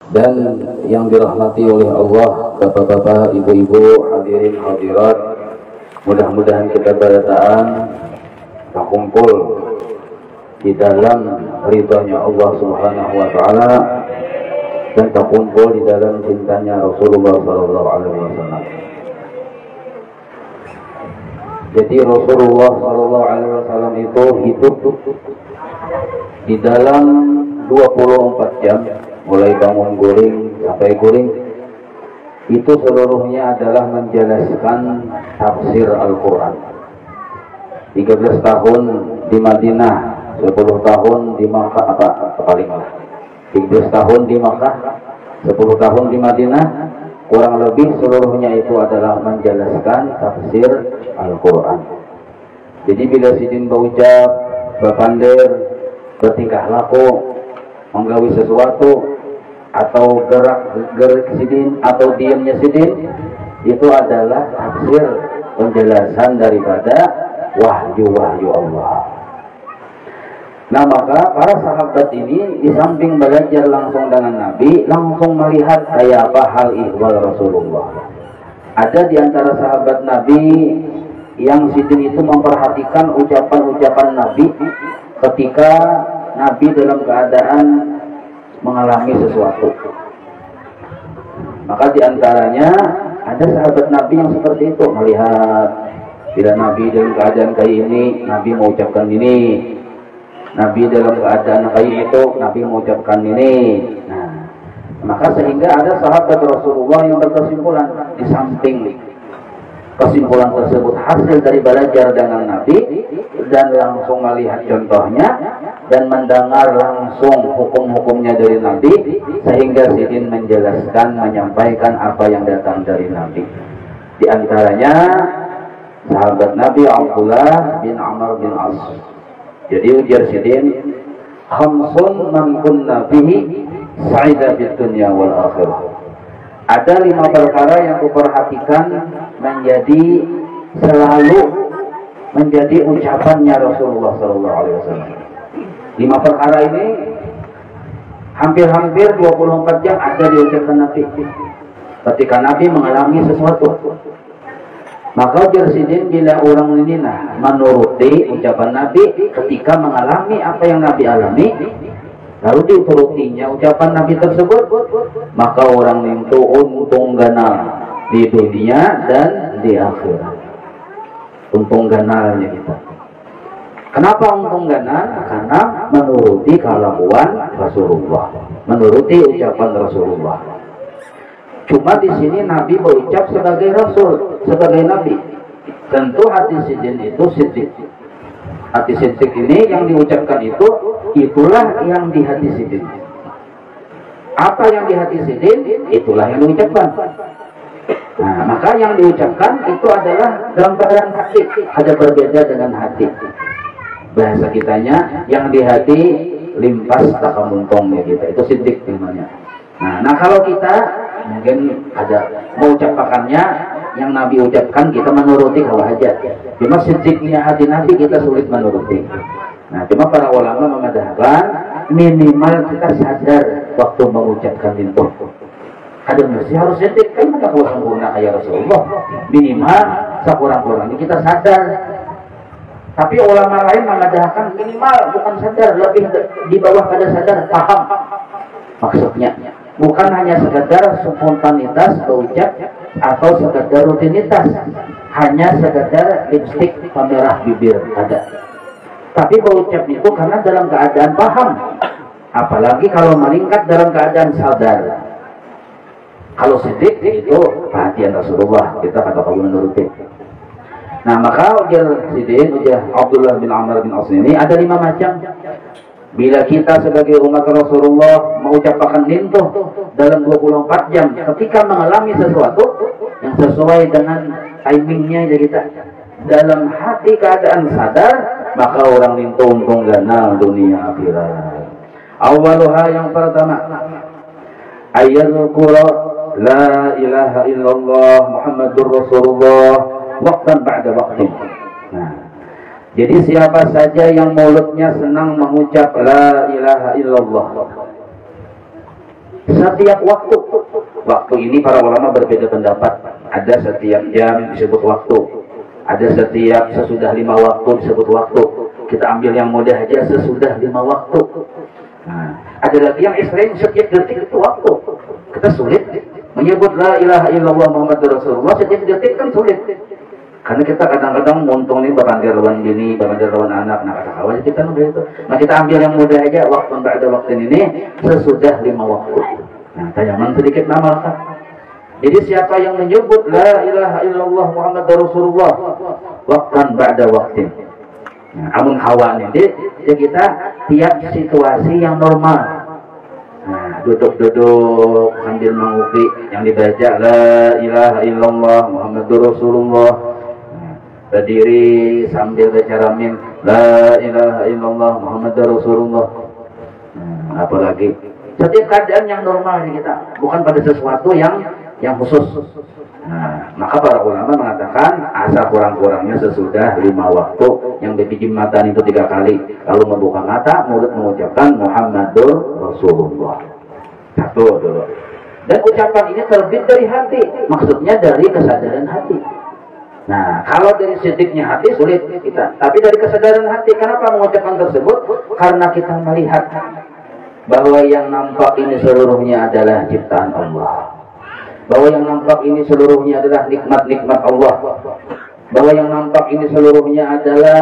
Dan yang dirahmati oleh Allah, bapak-bapak, ibu-ibu, hadirin hadirat, mudah-mudahan kita berdaan terkumpul di dalam ridhanya Allah Subhanahu wa taala dan terkumpul di dalam cintanya Rasulullah sallallahu alaihi wasallam. Jadi Rasulullah sallallahu alaihi wasallam itu hidup di dalam 24 jam mulai bangun guring sampai guring, itu seluruhnya adalah menjelaskan tafsir Al-Quran. 13 tahun di Madinah, 10 tahun di Makkah, paling 13 tahun di Makkah, 10 tahun di Madinah, kurang lebih seluruhnya itu adalah menjelaskan tafsir Al-Quran. Jadi bila sidin berucap, berpandir, bertingkah laku, menggawi sesuatu, atau gerak sidin atau diamnya sidin, itu adalah tafsir, penjelasan daripada wahyu-wahyu Allah. Nah maka para sahabat ini di samping belajar langsung dengan Nabi, langsung melihat kayak apa hal ihwal Rasulullah. Ada di antara sahabat Nabi yang sidin itu memperhatikan ucapan-ucapan Nabi ketika Nabi dalam keadaan mengalami sesuatu. Maka diantaranya ada sahabat Nabi yang seperti itu, melihat bila Nabi dalam keadaan kayak ini, Nabi mengucapkan ini. Nabi dalam keadaan kayak itu, Nabi mengucapkan ini. Nah, maka sehingga ada sahabat Rasulullah yang berkesimpulan, di samping kesimpulan tersebut hasil dari belajar dengan Nabi dan langsung melihat contohnya dan mendengar langsung hukum-hukumnya dari Nabi, sehingga sidin menjelaskan, menyampaikan apa yang datang dari Nabi. Di antaranya sahabat Nabi Abdullah bin Amr bin As. Jadi ujar sidin, khamsun man kunna fihi sa'ida bid dunya wal akhirah. Ada 5 perkara yang kuperhatikan menjadi selalu menjadi ucapannya Rasulullah sallallahu alaihi wasallam. 5 perkara ini hampir-hampir 24 jam ada diucapkan Nabi. Ketika Nabi mengalami sesuatu, maka jersidin bila orang ini menuruti ucapan Nabi ketika mengalami apa yang Nabi alami, lalu diturutinya ucapan Nabi tersebut, maka orang itu untung ganal di dunia dan di akhirat. Untung ganalnya kita. Kenapa untung ganal? Karena menuruti kelakuan Rasulullah, menuruti ucapan Rasulullah. Cuma di sini Nabi berucap sebagai Rasul, sebagai Nabi. Tentu hati sidin itu siddiq. Hati siddiq ini yang diucapkan itu, itulah yang di hati sidin. Apa yang di hati sidin, itulah yang diucapkan. Nah, maka yang diucapkan itu adalah gambaran hati. Ada berbeda dengan hati. Bahasa kitanya, yang di hati limpas takamuntongnya kita. Itu siddiq namanya. Nah, kalau kita mungkin ada mengucapkannya, yang Nabi ucapkan kita menuruti kalau aja. Cuma siddiqnya hati Nabi kita sulit menuruti. Nah, cuma para ulama memadahkan minimal kita sadar waktu mengucapkan itu. Ada mesti harus siddiq, kan kita kurang sempurna kayak Rasulullah. Minimal sekurang-kurangnya kita sadar. Tapi ulama lain memadahkan minimal bukan sadar, lebih di bawah pada sadar, paham maksudnya. Bukan hanya sekedar spontanitas berucap atau sekedar rutinitas, hanya sekedar lipstik pemerah bibir ada. Tapi berucap itu karena dalam keadaan paham, apalagi kalau meningkat dalam keadaan sadar. Kalau siddiq itu perhatian Rasulullah, kita kata kamu menuruti. Nah maka ujar sidin, ujar Abdullah bin Amr bin As ini ada 5 macam. Bila kita sebagai umat Rasulullah mengucapkan itu dalam 24 jam ketika mengalami sesuatu yang sesuai dengan timingnya kita, dalam hati keadaan sadar, maka orang itu untung ganal dunia akhirat. Awaluha, yang pertama, ayyadhkura la ilaha illallah Muhammadur Rasulullah waqtan ba'da waqtin. Nah, jadi siapa saja yang mulutnya senang mengucap la ilaha illallah, Setiap waktu. Waktu ini para ulama berbeda pendapat. Ada setiap jam disebut waktu. Ada setiap sesudah 5 waktu disebut waktu. Kita ambil yang mudah aja, sesudah 5 waktu. Nah, ada lagi yang ekstrem, setiap detik itu waktu. Kita sulit menyebut la ilaha illallah Muhammadur Rasulullah setiap detik kan sulit. Karena kita kadang-kadang muntung nih babandir lawan bini, babandir lawan anak, nah kata kawan kita begitu. Nah kita ambil yang mudah aja, waktu ada waktu ini sesudah 5 waktu. Nah tayaman sedikit nama kan. Jadi siapa yang menyebut la ilaha illallah Muhammadur Rasulullah waktan ba'da waktin. Nah, amun hawa nih, jadi kita tiap situasi yang normal. Nah, duduk-duduk sambil mengupi yang dibaca la ilaha illallah Muhammadur Rasulullah. Nah, berdiri sambil baca ramin la ilaha illallah Muhammadur Rasulullah. Nah, apalagi setiap keadaan yang normal di kita, bukan pada sesuatu yang khusus. Nah, maka para ulama mengatakan asal kurang-kurangnya sesudah 5 waktu, yang dipijim mata itu 3 kali, lalu membuka mata, mulut mengucapkan Muhammadur Rasulullah. Satu dulu. Dan ucapan ini terbit dari hati, maksudnya dari kesadaran hati. Nah, kalau dari sedikitnya hati sulit kita, tapi dari kesadaran hati. Kenapa mengucapkan tersebut? Karena kita melihat bahwa yang nampak ini seluruhnya adalah ciptaan Allah. Bahwa yang nampak ini seluruhnya adalah nikmat-nikmat Allah. Bahwa yang nampak ini seluruhnya adalah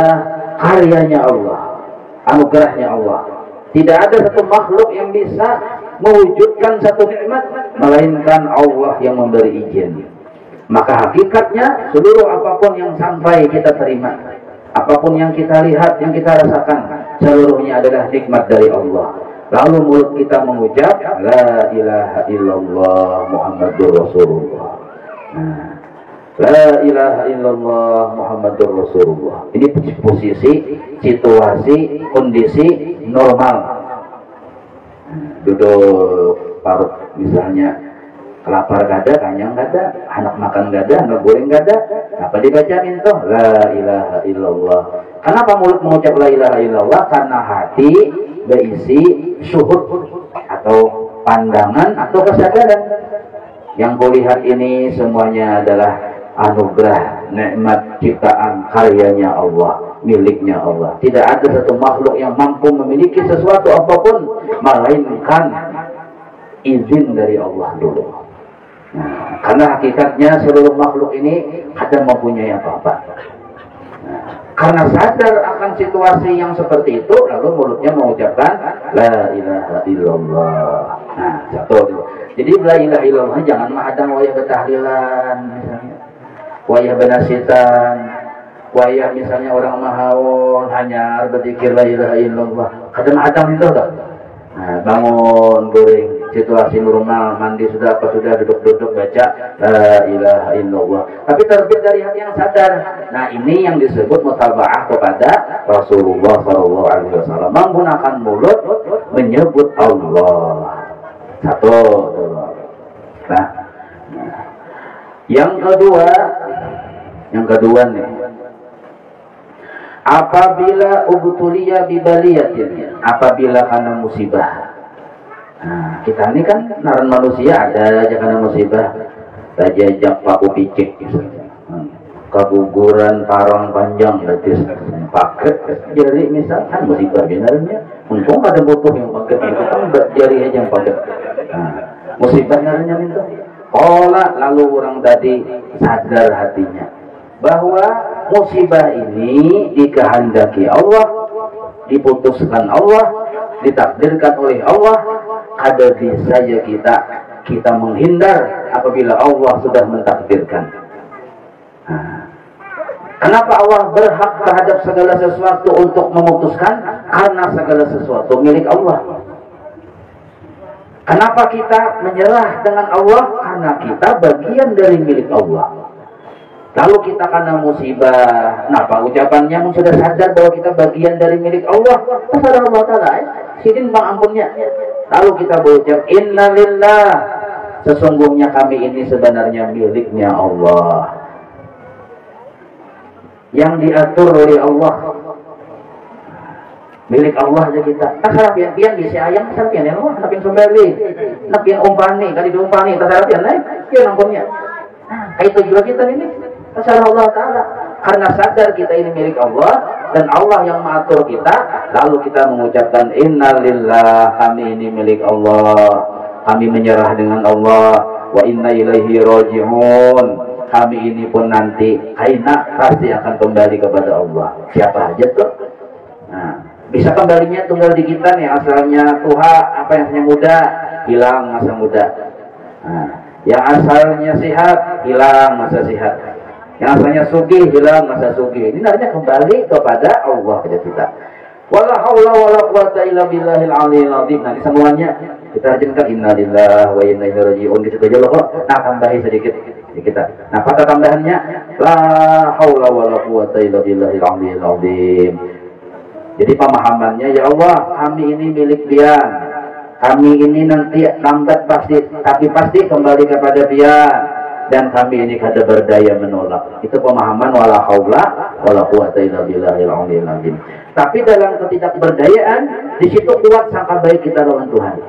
karyanya Allah, anugerahnya Allah. Tidak ada satu makhluk yang bisa mewujudkan satu nikmat melainkan Allah yang memberi izin. Maka hakikatnya seluruh apapun yang sampai kita terima, apapun yang kita lihat, yang kita rasakan, seluruhnya adalah nikmat dari Allah. Lalu mulut kita mengucap la ilaha illallah Muhammadur Rasulullah. Nah, la ilaha illallah Muhammadur Rasulullah. Ini posisi, situasi, kondisi normal. Duduk parut misalnya, kelapar gada, kanyang gada, anak makan gada, anak goreng gada, apa dibaca minto la ilaha illallah. Kenapa mulut mengucap la ilaha illallah? Karena hati berisi syuhud atau pandangan atau kesadaran. Yang kulihat ini semuanya adalah anugerah, nikmat ciptaan karyanya Allah, miliknya Allah. Tidak ada satu makhluk yang mampu memiliki sesuatu apapun melainkan izin dari Allah dulu. Nah, karena hakikatnya seluruh makhluk ini kadang mempunyai apa-apa. Nah, karena sadar akan situasi yang seperti itu, lalu mulutnya mengucapkan la ilaha illallah. Nah, satu dulu. Jadi la ilaha illallah jangan mahadang wayah betahlilan misalnya, wayah benasitan, wayah misalnya orang mahaul hanya berzikir la ilaha illallah. Kadang mahadang itu tak? Nah, bangun goreng, situasi normal, mandi sudah apa sudah, duduk-duduk baca la ilaha illallah. Tapi terbit dari hati yang sadar. Nah, ini yang disebut mutabaah kepada Rasulullah SAW, menggunakan mulut menyebut Allah. Satu. Nah, yang kedua nih, apabila ubtuliya bibaliyatin, apabila karena musibah. Nah, kita ini kan naran manusia ada aja karena musibah. Tajajak paku picik misalnya, keguguran parang panjang berarti paket jari misalkan musibah benarnya. Untung ada butuh yang paket itu kan jari aja yang paket. Nah, musibah naranya minta. Lalu orang tadi sadar hatinya bahwa musibah ini dikehendaki Allah, diputuskan Allah, ditakdirkan oleh Allah. Ada di saya kita menghindar apabila Allah sudah mentakdirkan. Nah, kenapa Allah berhak terhadap segala sesuatu untuk memutuskan? Karena segala sesuatu milik Allah. Kenapa kita menyerah dengan Allah? Karena kita bagian dari milik Allah. Lalu kita karena musibah, kenapa ucapannya sudah sadar bahwa kita bagian dari milik Allah? Terserah Allah Ta'ala, sidin bang ampunnya. Lalu kita berucap innalillah, sesungguhnya kami ini sebenarnya miliknya Allah, yang diatur oleh Allah. milik Allah aja kita. Tak sarapian di si ayam sarapian ya Allah, napian kembali, napian umpani, kali diumpani, tak sarapian naik, dia nampunya. Itu juga kita ini, masalah Allah Taala. Karena sadar kita ini milik Allah dan Allah yang mengatur kita, lalu kita mengucapkan innalillah, kami ini milik Allah, kami menyerah dengan Allah, wa inna ilaihi raji'un, kami ini pun nanti kaina pasti akan kembali kepada Allah. Siapa aja tuh? Nah, bisa kembalinya tunggal di kita nih, asalnya tuha apa yang asalnya muda hilang masa muda. Nah, yang asalnya sehat hilang masa sehat. Yang asalnya sugih hilang masa sugih. Ini nantinya kembali kepada Allah kepada kita. Wala haula wala quwata illa billahil aliyil azim. Nanti semuanya kita rajinkan innalillahi wa inna ilaihi raji'un gitu aja loh kok. Nah, tambahin sedikit kita. Nah, kata tambahannya la haula wala quwata illa billahil aliyil azim. Jadi pemahamannya, ya Allah, kami ini milik Dia. Kami ini nanti lambat pasti, tapi pasti kembali kepada Dia. Dan kami ini kada berdaya menolak. Itu pemahaman wala haula wala quwata illa billahil aliyil azim. Tapi dalam ketidakberdayaan, di situ kuat sangka baik kita lawan Tuhan.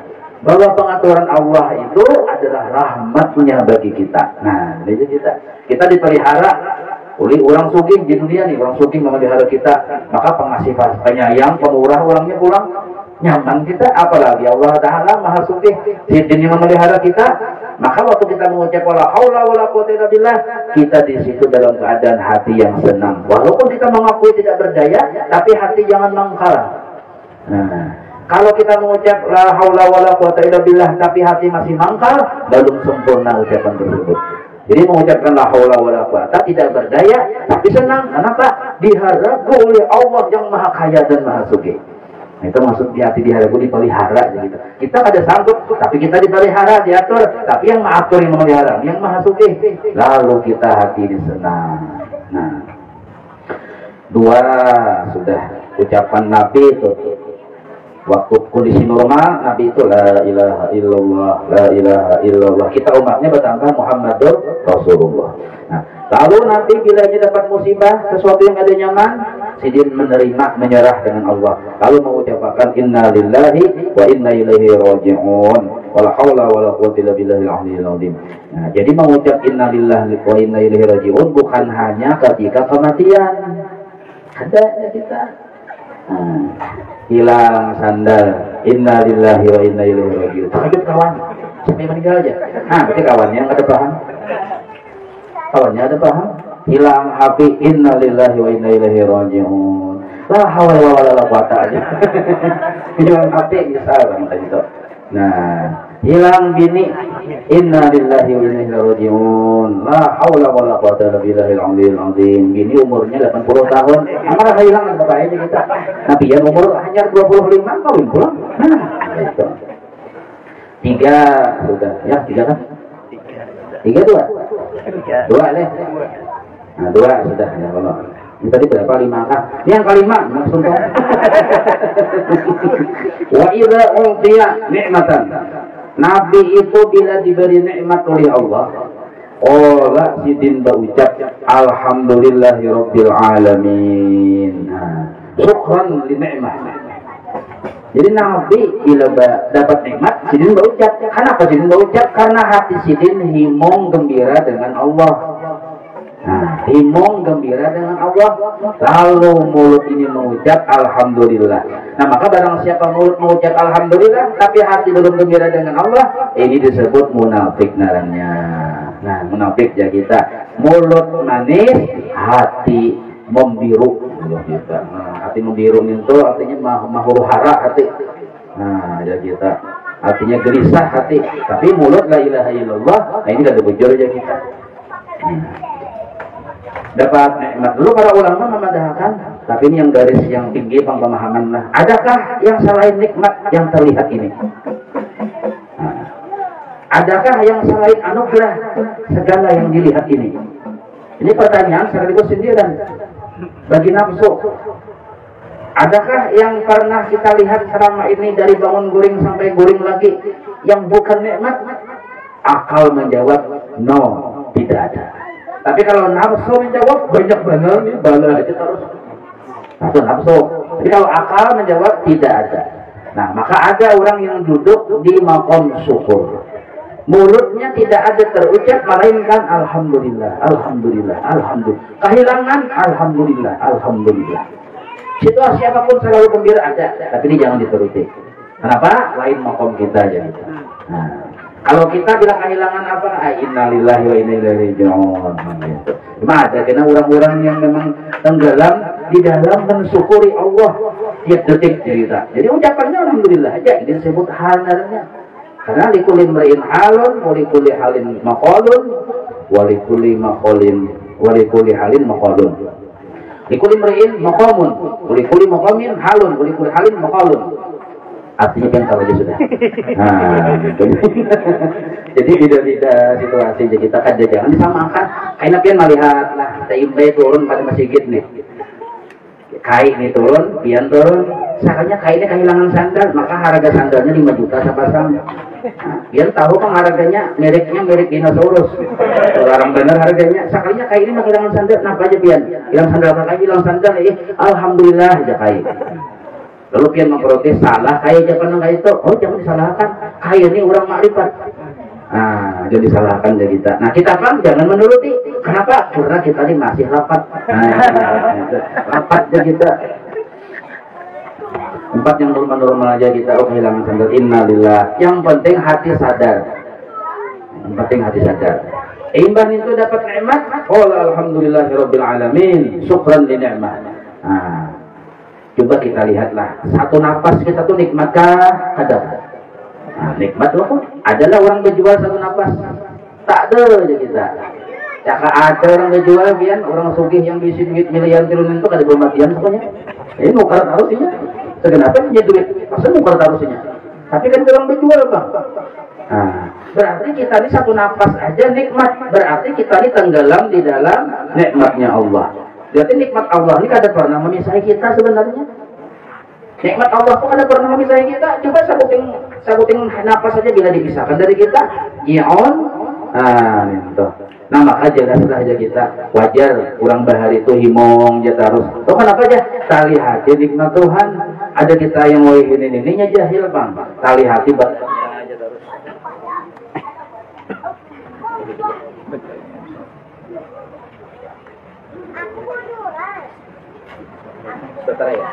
Bahwa pengaturan Allah itu adalah rahmatnya bagi kita. Nah, ini kita dipelihara oleh orang sugih di dunia nih, orang sugih memelihara kita, maka pengasih penyayang, pemurah orangnya pulang nyaman kita, apalagi Allah Ta'ala Maha Sugih, Sidin yang memelihara kita. Maka waktu kita mengucap wala haula wala quwwata illa billah, kita di situ dalam keadaan hati yang senang. Walaupun kita mengakui tidak berdaya, tapi hati jangan mangkal. Nah, kalau kita mengucap la haula wala quwwata illa billah, tapi hati masih mangkal, belum sempurna ucapan tersebut. Jadi mengucapkan la haula wala quwwata tidak berdaya, tapi senang. Kenapa? Diharapkan oleh Allah yang Maha Kaya dan Maha Sugih. Nah, itu maksud di hati diharapkan dipelihara gitu. Kita ada sanggup, tapi kita dipelihara, diatur. Tapi yang mengatur, yang memelihara, yang Maha Sugih. Lalu kita hati ini senang. Nah, dua sudah ucapan Nabi itu. Waktu kondisi normal, Nabi itu la ilaha illallah, la ilaha illallah. Kita umatnya bertambah Muhammadur Rasulullah. Nah, lalu Nabi bila dia dapat musibah, sesuatu yang ada nyaman, sidin menerima, menyerah dengan Allah. Lalu mengucapkan inna lillahi wa inna ilaihi raji'un. Wala haula wala quwwata illa billahil aliyil azim. Nah, jadi mengucap inna lillahi wa inna ilaihi raji'un bukan hanya ketika kematian. Ada kita. Nah, hilang sandal, inna lillahi wa inna ilaihi raji'un. Takut kawan, sampai meninggal aja. Nah, berarti kawannya nggak ada paham. Kawannya ada paham. Hilang HP, inna lillahi wa inna ilaihi raji'un. La hawla wala quwwata aja. Hilang HP misalnya gitu. Nah, hilang bini, inna lillahi wa inna ilaihi raji'un. La haula wala quwwata illa billahil aliyil azim. Bini umurnya 80 tahun. Amarah hilang apa aja kita. Nabi yang umur hanya 25 kawin pulang. Nah, itu. 3 sudah. Ya, 3 kan? 3 2. 2 leh. Nah, 2 sudah ya Allah. Ini tadi berapa? 5 kah? Ini yang kelima maksudnya. Wa idza ulqiya ni'matan. Nabi itu bila diberi nikmat oleh Allah, qala sidin berucap alhamdulillahi rabbil alamin. Nah, syukran li ni'mah. Jadi Nabi bila dapat nikmat, sidin berucap. Kenapa sidin berucap? Karena hati sidin himong gembira dengan Allah. Nah, himong gembira dengan Allah, lalu mulut ini mengucap alhamdulillah. Nah, maka barang siapa mulut mengucap alhamdulillah tapi hati belum gembira dengan Allah, ini disebut munafik namanya. Nah, munafik ya kita. Mulut manis, hati membiru. Nah, hati membiru itu artinya mahuru hara hati. Nah, ya kita. Artinya gelisah hati, tapi mulut la ilaha illallah. Nah, ini kada bujur aja kita. Dapat nikmat dulu para ulama memadahkan, tapi ini yang garis yang tinggi pemahaman lah. Adakah yang selain nikmat yang terlihat ini? Nah, adakah yang selain anugerah segala yang dilihat ini? Ini pertanyaan sekaligus sindiran bagi nafsu. Adakah yang pernah kita lihat selama ini dari bangun guring sampai guring lagi yang bukan nikmat? Akal menjawab no, tidak ada. Tapi kalau nafsu menjawab banyak benar nih, bala aja terus. Itu nafsu. Jadi kalau akal menjawab tidak ada. Nah, maka ada orang yang duduk di maqam syukur. Mulutnya tidak ada terucap melainkan alhamdulillah, alhamdulillah, alhamdulillah. Kehilangan alhamdulillah, alhamdulillah. Situasi apapun selalu gembira ada, tapi ini jangan dituruti. Kenapa? Lain maqam kita aja. Nah, kalau kita bilang kehilangan apa? Innalillahi wa inna ilaihi raji'un. Cuma ada karena orang-orang yang memang tenggelam di dalam mensyukuri Allah tiap detik cerita. Jadi ucapannya alhamdulillah aja, ini disebut halnya. Karena likulli imri'in halun, wa likulli halin maqalun, wa likulli maqalin, wa likulli halin maqalun. Likulli imri'in maqamun, wa likulli maqamin halun, wa likulli halin maqalun. Artinya kan tahu aja sudah. Nah, jadi tidak situasi kita kan jangan disamakan. Kayak pian melihat lah, kita turun pada masjid nih. Kai ini turun, pian turun. Misalnya kainnya kehilangan sandal, maka harga sandalnya 5 juta sepasang. Biar tahu kan harganya, mereknya merek dinosaurus. Larang benar harganya. Sekalinya kainnya kehilangan sandal, kenapa aja pian? Hilang sandal apa lagi? Hilang sandal, alhamdulillah aja kain. Lalu pian memprotes, salah kain aja pernah kayak itu. Oh jangan disalahkan, kain ini orang makrifat. Nah, jadi disalahkan jadi kita. Nah kita kan jangan menuruti. Kenapa? Karena kita ini masih rapat. Rapat aja kita. Empat yang normal-normal aja kita kehilangan sandal. Innalillah. Yang penting hati sadar. Yang penting hati sadar. Iman itu dapat nikmat. Alhamdulillahirabbil alamin. Syukran li ni'mah. Nah, coba kita lihatlah. Satu nafas kita tuh nikmatkah? Ada. Nah, nikmat loh. Adalah orang berjual satu nafas. Tak ada aja kita. Jika ada orang berjual biar orang sugih yang bisi duit miliar triliun itu ada bermatian pokoknya. Ini nukaran harusnya. Kenapa punya duit? Masa mukar taruhnya? Tapi kan orang berjual bang. Nah, berarti kita ini satu nafas aja nikmat. Berarti kita ini tenggelam di dalam nikmatnya Allah. Berarti nikmat Allah ini kada pernah memisahi kita sebenarnya. Nikmat Allah pun kada pernah memisahi kita. Coba sabuting nafas saja bila dipisahkan dari kita. Ion. Itu. Nah maka jelaslah aja kita wajar kurang bahari itu himong aja terus. Tuh kenapa aja? Tali hati nikmat Tuhan. Ada kita yang mau ini jahil bang. Tali hati aja terus. Sebentar ya.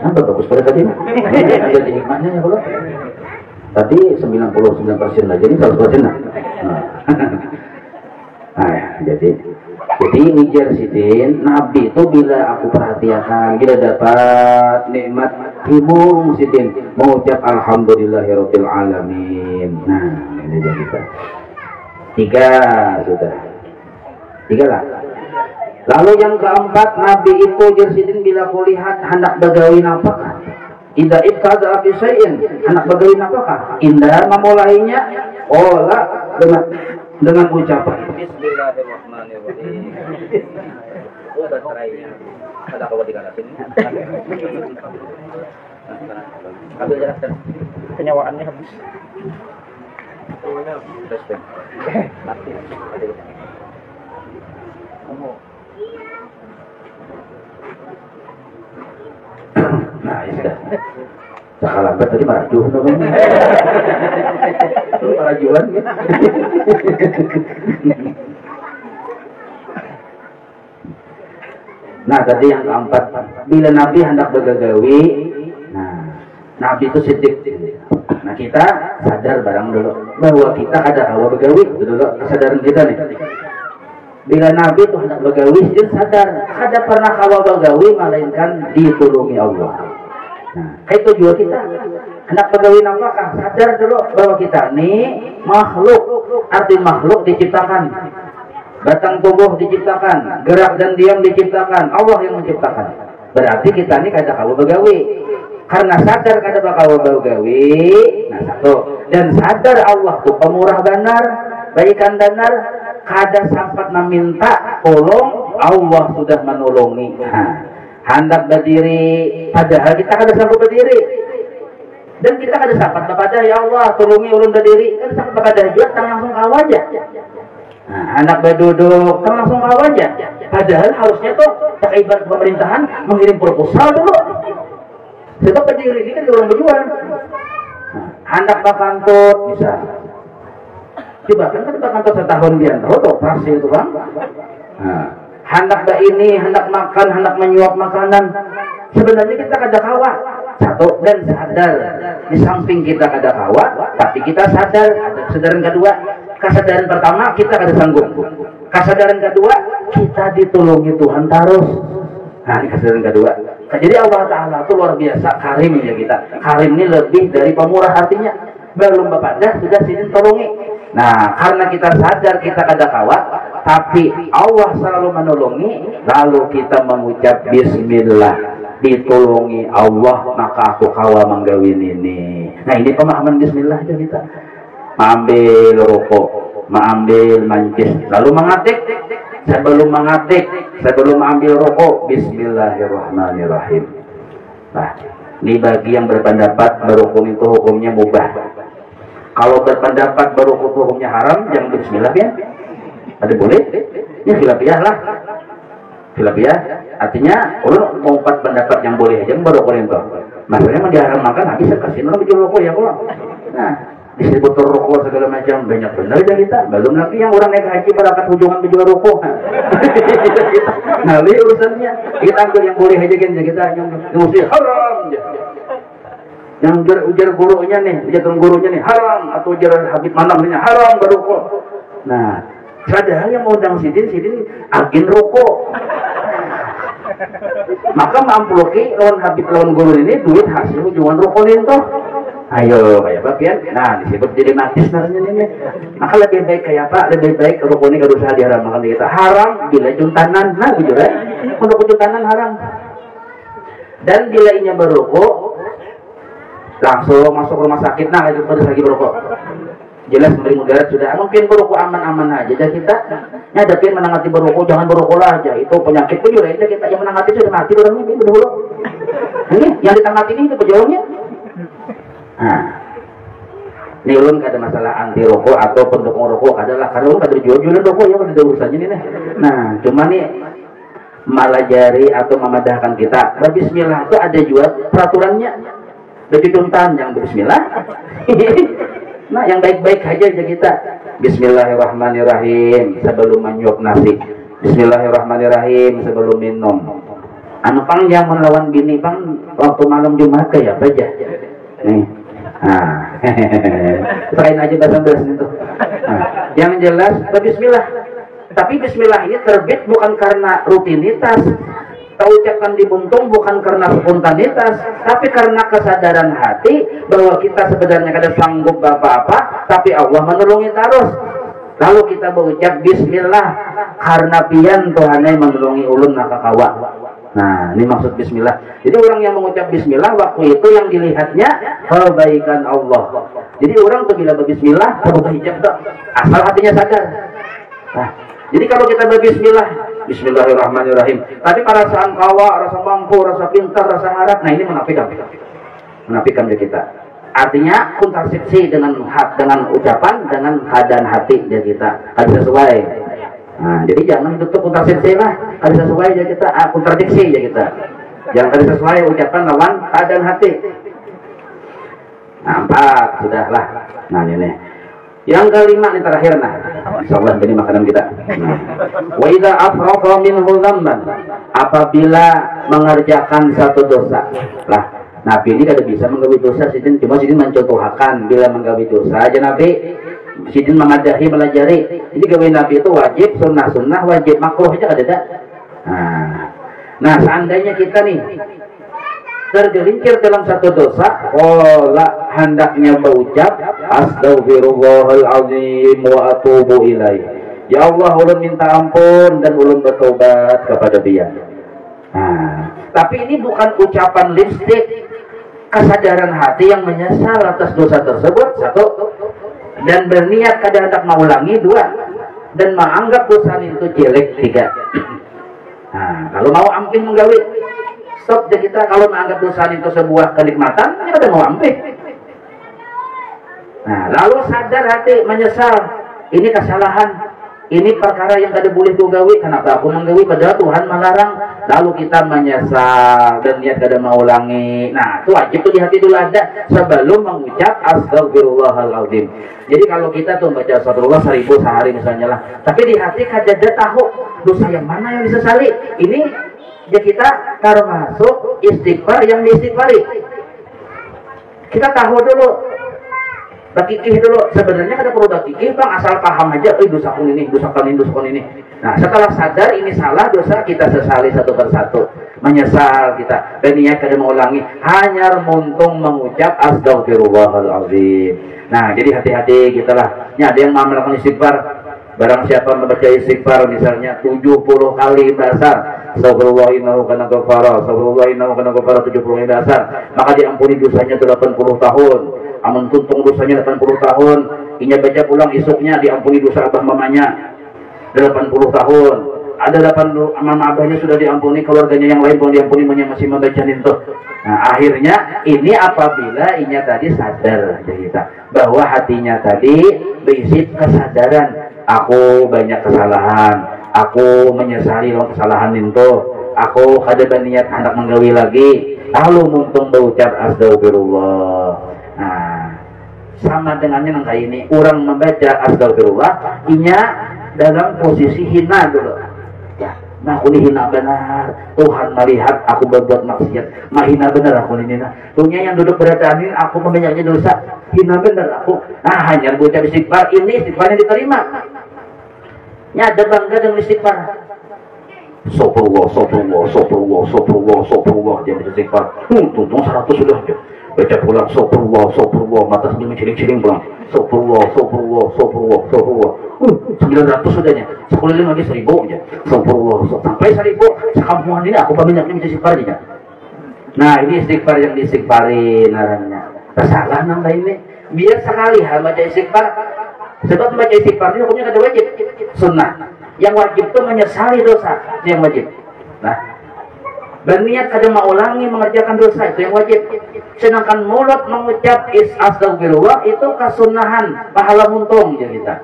Apa bagus pada tadi? Ada di hikmahnya ya kalau tadi 99% lah, jadi 100% lah. Nah, jadi wijar sidin Nabi itu bila aku perhatikan, bila dapat nikmat himung sidin mengucap alhamdulillahirabbil alamin. Nah, ini jadi kita. 3 sudah. 3 lah. Lalu yang keempat, Nabi itu jersidin bila kulihat hendak bagawi napakah. Indah ibtada abi syai'in, hendak bagawi napakah. Indah memulainya dengan ucapan Bismillahirrahmanirrahim. Oh, baterainya. Ada kau di kanan sini. Ambil jelaskan. Penyawaannya habis. Respect. Mati. Kamu nah, ya sudah. Cakal lambat tadi marajuh namanya. Marajuan ya. Nah, tadi yang keempat, bila Nabi hendak bergagawi, nah, Nabi itu sidik. Nah, kita sadar barang dulu bahwa kita ada hawa begawi, dulu kesadaran kita nih. Bila Nabi itu hendak begawi, dia sadar ada pernah hawa begawi melainkan ditulungi Allah. Nah, kayak tujuan kita hendak begawi apakah? Sadar dulu bahwa kita ini makhluk, arti makhluk diciptakan, batang tubuh diciptakan, gerak dan diam diciptakan, Allah yang menciptakan. Berarti kita ini kada hawa begawi. Karena sadar kada bakal begawi, nah satu, dan sadar Allah tuh pemurah benar, baikan benar. Kada sempat meminta tolong, Allah sudah menolongi. Nah, hendak berdiri, padahal kita kada sanggup berdiri. Dan kita kada sapat bapadah, ya Allah tolongi ulun berdiri, kada sapat bapadah juga tang langsung kawa aja. Nah, anak berduduk tang langsung kawa aja. Padahal harusnya tuh ibarat pemerintahan mengirim proposal dulu. Sebab berdiri ini kan orang berjuang. Nah, anak bakantut bisa. Coba kan bakantut setahun dia tahu tuh operasi itu bang. Nah, hendak ini, hendak makan, hendak menyuap makanan. Sebenarnya kita kada kawa. Satu, dan sadar. Di samping kita kada kawa, tapi kita sadar. Ada kesadaran kedua. Kesadaran pertama, kita kada sanggup. Kesadaran kedua, kita ditolongi Tuhan terus. Nah, ini kesadaran kedua. Jadi Allah Ta'ala itu luar biasa karim ya kita. Karim ini lebih dari pemurah, artinya belum bapadah sudah sidin tolongi. Nah, karena kita sadar kita kada kawa, tapi Allah selalu menolongi, lalu kita mengucap Bismillah, ditolongi Allah, maka aku kawa menggawin ini. Nah, ini pemahaman Bismillah aja kita. Mengambil rokok, mengambil mancis, lalu mengatik. Sebelum mengatik, sebelum mengambil rokok, Bismillahirrahmanirrahim. Nah, ini bagi yang berpendapat berhukum itu hukumnya mubah. Kalau berpendapat berhukum hukumnya haram, jangan Bismillah ya. Ada boleh? Ini khilafiyah lah. Khilafiyah artinya ulun mau empat pendapat yang boleh aja baru itu. Maksudnya mau diharamkan habis kasih orang bikin rokok ya kalau. Nah, disebut rokok segala macam banyak benar aja kita. Belum lagi yang orang naik haji pada kat hujungan menjual rokok. Nah, ini urusannya kita ambil yang boleh aja kan kita yang mesti haram aja. Yang ujar gurunya nih, gurunya nih haram atau ujar habib manamnya haram berokok. Nah, padahal yang mau undang sidin agin rokok. Maka mamploki lawan habib lawan guru ini duit hasil hujungan rokok itu. Ayo kayak apa pian? Nah, disebut jadi matis namanya ini. Maka lebih baik kayak apa? Lebih baik rokok ini kalau usah diharamkan kita. Haram bila juntanan, nah jujur ya. Untuk juntanan haram. Dan bila inya berokok langsung masuk rumah sakit, nah itu terus lagi berokok. Jelas memberi mudarat sudah. Mungkin berokok aman-aman aja. Jadi kita nyadapin menangati berokok, jangan berokok lah aja. Itu penyakit juga aja kita yang menangati sudah mati orangnya itu dulu. Ini yang ditangati ini itu pejuangnya. Nah, ini ulun ada masalah anti rokok atau pendukung rokok adalah karena ulun ada jual-jualan rokok ya ada urusannya ini nih. Nah, cuma nih malajari atau memadahkan kita. Bismillah itu ada juga peraturannya. Lebih tuntan yang Bismillah. Nah, yang baik-baik aja kita. Bismillahirrahmanirrahim sebelum menyuap nasi. Bismillahirrahmanirrahim sebelum minum. Anu pang yang melawan bini pang waktu malam Jumat ya aja. Nih. Nah, selain aja bahasa itu. Nah, yang jelas Bismillah. Tapi Bismillah ini terbit bukan karena rutinitas. Ucapkan di buntung bukan karena spontanitas, tapi karena kesadaran hati bahwa kita sebenarnya kada sanggup apa-apa, tapi Allah menolongi terus. Lalu kita berucap Bismillah karena pian Tuhan yang menolongi ulun maka kawa. Nah, ini maksud Bismillah. Jadi orang yang mengucap Bismillah waktu itu yang dilihatnya kebaikan Allah. Jadi orang tuh bila berbismillah terbuka hijab tak, asal hatinya sadar. Nah, jadi kalau kita berbismillah, Bismillahirrahmanirrahim. Tapi perasaan kawa, rasa mampu, rasa pintar, rasa harap, nah ini menafikan ya kita. Artinya kontradiksi dengan ucapan, dengan keadaan hati ya kita harus sesuai. Nah, jadi jangan tutup kontradiksi lah, harus sesuai ya kita, kontradiksi ya kita. Jangan harus sesuai ucapan lawan keadaan hati. Nah, 4 sudahlah. Nah ini. Yang kelima ini terakhir nah. Insyaallah jadi makanan kita. Nah. Wa idza afraqa minhu dzamban, apabila mengerjakan satu dosa. Lah, Nabi ini kada bisa menggawi dosa, sidin cuma sidin mencontohkan bila menggawi dosa aja Nabi. Sidin memadahi melajari. Jadi gawe Nabi itu wajib, sunnah, wajib, makruh aja ada. Nah, seandainya kita nih tergelincir dalam satu dosa, hendaknya berucap Astaghfirullahaladzim wa atubu ilaih. Ya Allah, ulun minta ampun dan ulun bertobat kepada Dia. Nah, tapi ini bukan ucapan lipstik, kesadaran hati yang menyesal atas dosa tersebut, 1, dan berniat kada hendak mengulangi, 2, dan menganggap dosa itu jelek, 3. Nah, kalau mau ampih menggawi, stop deh kita. Kalau menganggap dosa itu sebuah kenikmatan, ya udah mau ampih. Nah, lalu sadar hati menyesal, ini kesalahan, ini perkara yang kada boleh ku gawi, kenapa aku menggawi padahal Tuhan melarang. Lalu kita menyesal dan niat kada mau ulangi. Nah, itu wajib tuh di hati dulu ada sebelum mengucap astagfirullahaladzim. Jadi kalau kita tuh baca astagfirullah 1000 sehari misalnya lah, tapi di hati kada tahu dosa yang mana yang disesali. Ini ya kita termasuk istighfar yang diistighfari. Kita tahu dulu, bakikih dulu. Sebenarnya kada perlu bakikih bang, asal paham aja. Dosa kun ini, dosa kun ini, dosa kun ini. Nah, setelah sadar ini salah dosa, kita sesali satu persatu, menyesal kita dan niat kada mengulangi, hanya muntung mengucap astagfirullahaladzim. Nah, jadi hati-hati kita lah. Ini ada yang mau melakukan istighfar. Barang siapa membaca istighfar misalnya 70 kali dasar, astagfirullah innahu kana ghafara, astagfirullah innahu kana ghafara 70 kali dasar, maka diampuni dosanya 80 tahun. Amun tuntung dosanya 80 tahun, inya baca pulang isuknya diampuni dosa abah mamanya 80 tahun. Ada 8 mama abahnya sudah diampuni, keluarganya yang lain pun diampuni, masih membaca itu. Nah, akhirnya ini apabila inya tadi sadar kita bahwa hatinya tadi berisi kesadaran, aku banyak kesalahan, aku menyesali kesalahan itu, aku kada berniat hendak menggawi lagi, lalu muntung berucap astagfirullah. Nah, sama dengannya nang kayak ini, orang membaca astagfirullah inya dalam posisi hina dulu ya. Nah, aku ini hina benar, Tuhan melihat aku berbuat maksiat, mahina benar aku ini. Tuhnya yang duduk berataan ini, aku membanyaknya dosa, hina benar aku. Nah, hanya bocah istighfar ini, istighfarnya diterima. Ya, ada bangga dengan istighfar. Sopurullah, sopurullah, sopurullah, sopurullah, sopurullah, dia istighfar. Tuntung 100 sudah aja. Baca pulang sopurullah, sopurullah, mata senyum ciring-ciring pulang. Sopurullah, sopurullah, sopurullah, sopurullah. 900 sudahnya. Sekeliling lagi 1000 aja. Sopurullah, sampai 1000. Sekampungan ini aku banyaknya minta istighfar aja. Nah, ini istighfar yang diistighfari narangnya. Kesalahan nambah ini. Biar sekali baca istighfar. Sebab membaca istighfar ini hukumnya kada wajib, sunnah. Yang wajib itu menyesali dosa, itu yang wajib. Nah, berniat kada mau ulangi mengerjakan dosa, itu yang wajib. Sedangkan mulut mengucap astagfirullah itu kesunahan, pahala muntung ya kita.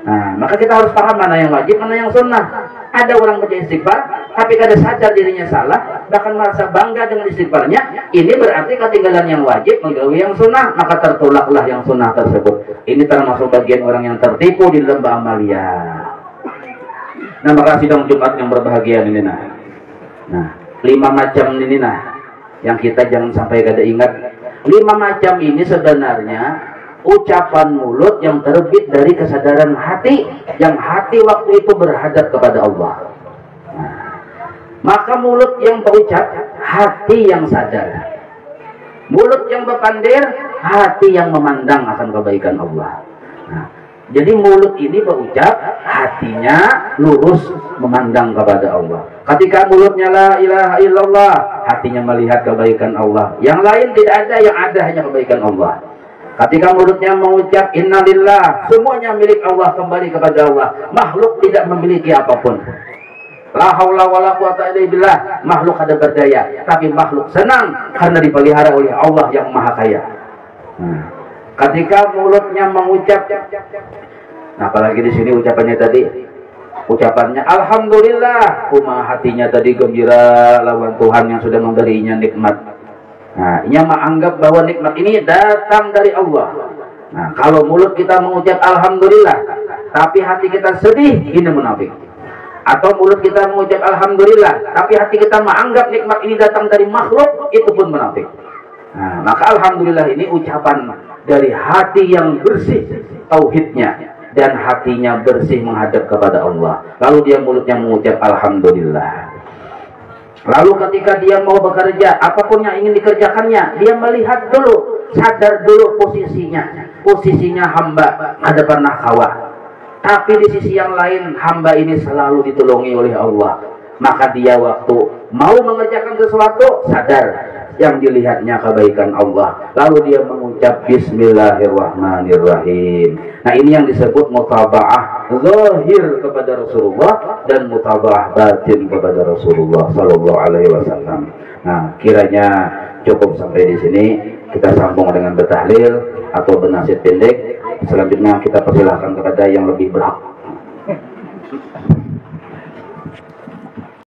Nah, maka kita harus paham mana yang wajib, mana yang sunnah. Ada orang baca istighfar, tapi kada sadar dirinya salah, bahkan merasa bangga dengan istighfarnya. Ini berarti ketinggalan yang wajib, menggawi yang sunnah, maka tertolaklah yang sunnah tersebut. Ini termasuk bagian orang yang tertipu di lembah amalia. Nah, maka sidang Jumat yang berbahagia ini nah 5 macam ini yang kita jangan sampai kada ingat. 5 macam ini sebenarnya ucapan mulut yang terbit dari kesadaran hati, yang hati waktu itu berhadap kepada Allah. Nah, maka mulut yang berucap, hati yang sadar. Mulut yang berpandir, hati yang memandang akan kebaikan Allah. Nah, jadi mulut ini berucap, hatinya lurus memandang kepada Allah. Ketika mulutnya la ilaha illallah, hatinya melihat kebaikan Allah. Yang lain tidak ada, yang ada hanya kebaikan Allah. Ketika mulutnya mengucap innalillah, semuanya milik Allah, kembali kepada Allah. Makhluk tidak memiliki apapun. La haula wala quwata illa billah. Makhluk ada berdaya, tapi makhluk senang karena dipelihara oleh Allah yang Maha Kaya. Ketika mulutnya mengucap, nah apalagi di sini ucapannya tadi, ucapannya alhamdulillah, hatinya tadi gembira lawan Tuhan yang sudah memberinya nikmat. Nah, ia menganggap bahwa nikmat ini datang dari Allah. Nah, kalau mulut kita mengucap alhamdulillah, tapi hati kita sedih, ini munafik. Atau mulut kita mengucap alhamdulillah, tapi hati kita menganggap nikmat ini datang dari makhluk, itu pun munafik. Nah, maka alhamdulillah ini ucapan dari hati yang bersih tauhidnya dan hatinya bersih menghadap kepada Allah. Lalu dia mulutnya mengucap alhamdulillah. Lalu ketika dia mau bekerja, apapun yang ingin dikerjakannya, dia melihat dulu, sadar dulu posisinya hamba ada pernah kawah. Tapi di sisi yang lain, hamba ini selalu ditolongi oleh Allah. Maka dia waktu mau mengerjakan sesuatu, sadar yang dilihatnya kebaikan Allah. Lalu dia mengucap Bismillahirrahmanirrahim. Nah, ini yang disebut mutaba'ah zahir kepada Rasulullah dan mutaba'ah batin kepada Rasulullah sallallahu alaihi wasallam. Nah, kiranya cukup sampai di sini. Kita sambung dengan bertahlil. atau bernasihat pendek. Selanjutnya kita persilahkan kepada yang lebih berhak.